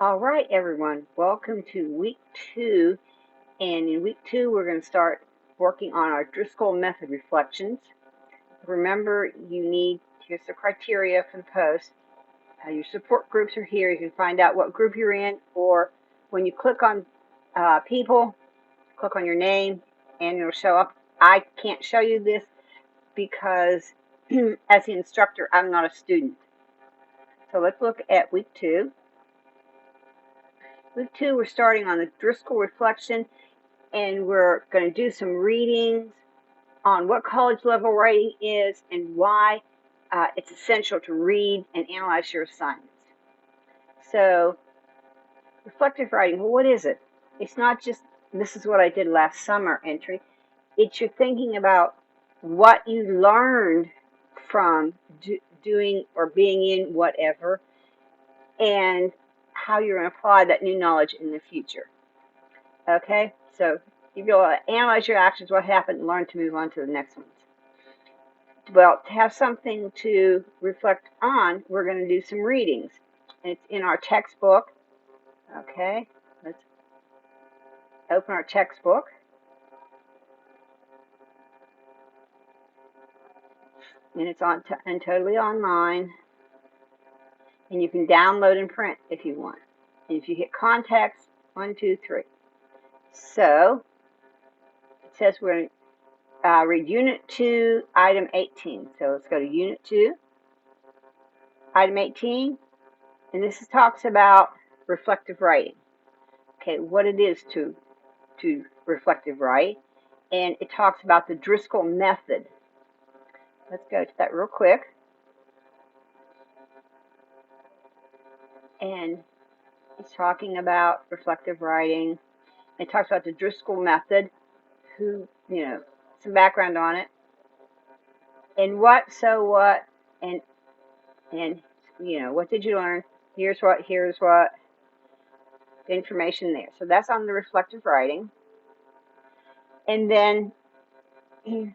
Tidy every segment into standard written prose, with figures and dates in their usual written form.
All right, everyone, welcome to week 2. And in week 2, we're going to start working on our Driscoll Method reflections. Remember, here's the criteria for the post. Your support groups are here. You can find out what group you're in, or when you click on people, click on your name, and it'll show up. I can't show you this because as the instructor, I'm not a student. So let's look at week 2. Week 2, we're starting on the Driscoll reflection, and we're going to do some readings on what college level writing is and why it's essential to read and analyze your assignments. So, reflective writing, well, what is it? It's not just, this is what I did last summer entry. It's you're thinking about what you learned from doing or being in whatever, and how you're going to apply that new knowledge in the future. Okay, so you'll analyze your actions, what happened, and learn to move on to the next ones. Well, to have something to reflect on, we're going to do some readings. It's in our textbook. Okay, let's open our textbook. And it's and totally online. And you can download and print if you want. And if you hit context, 1, 2, 3. So, it says we're going to read Unit 2, Item 18. So let's go to Unit 2, Item 18. And this talks about reflective writing. Okay, what it is to reflective write. And it talks about the Driscoll Method. Let's go to that real quick. And it's talking about reflective writing. It talks about the Driscoll Method, some background on it. And what, so what, and what did you learn? Here's what, the information there. So that's on the reflective writing. And then in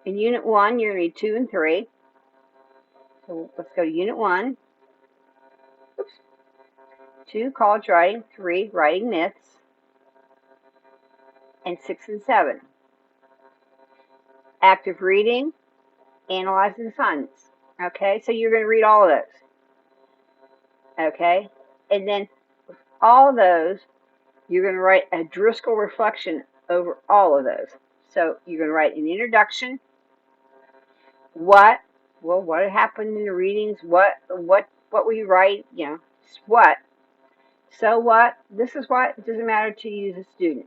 Unit 1, you're going to read 2 and 3. So let's go to Unit 1. 2, college writing. 3, writing myths. And 6 and 7. Active reading, analyzing assignments. Okay, so you're going to read all of those. Okay, and then with all of those, you're going to write a Driscoll reflection over all of those. So you're going to write an introduction. What happened in the readings? What will you write? What. So what? This is what. It doesn't matter to you as a student.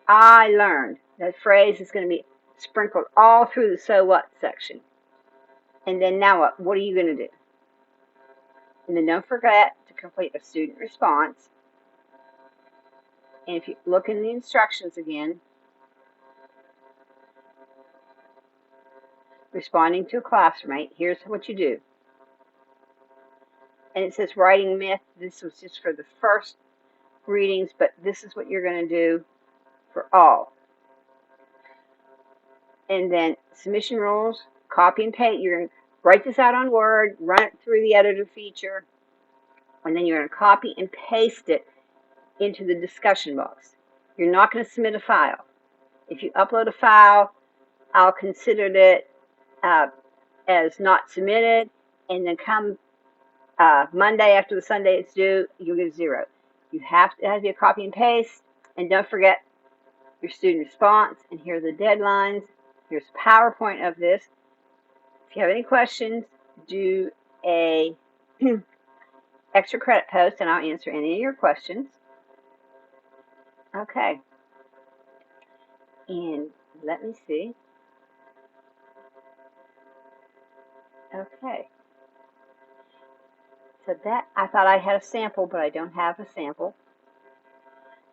I learned. That phrase is going to be sprinkled all through the so what section. And then now what? What are you going to do? And then don't forget to complete a student response. And if you look in the instructions again, responding to a classmate, here's what you do. And it says writing myth. This was just for the first readings, but this is what you're going to do for all. And then submission rules, copy and paste. You're going to write this out on Word, run it through the editor feature, and then you're going to copy and paste it into the discussion box. You're not going to submit a file. If you upload a file, I'll consider it as not submitted, and then come Monday after the Sunday it's due, you'll get a 0. You have to have your copy and paste, and don't forget your student response, and here are the deadlines. Here's a PowerPoint of this. If you have any questions, do a extra credit post, and I'll answer any of your questions. Okay. And let me see. Okay. So that, I thought I had a sample, but I don't have a sample.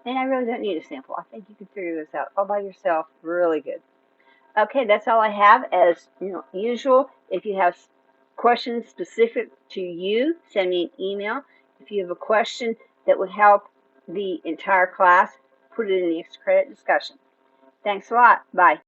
And I really don't need a sample. I think you can figure this out all by yourself really good. Okay, that's all I have. As usual, if you have questions specific to you, send me an email. If you have a question that would help the entire class, put it in the extra credit discussion. Thanks a lot. Bye.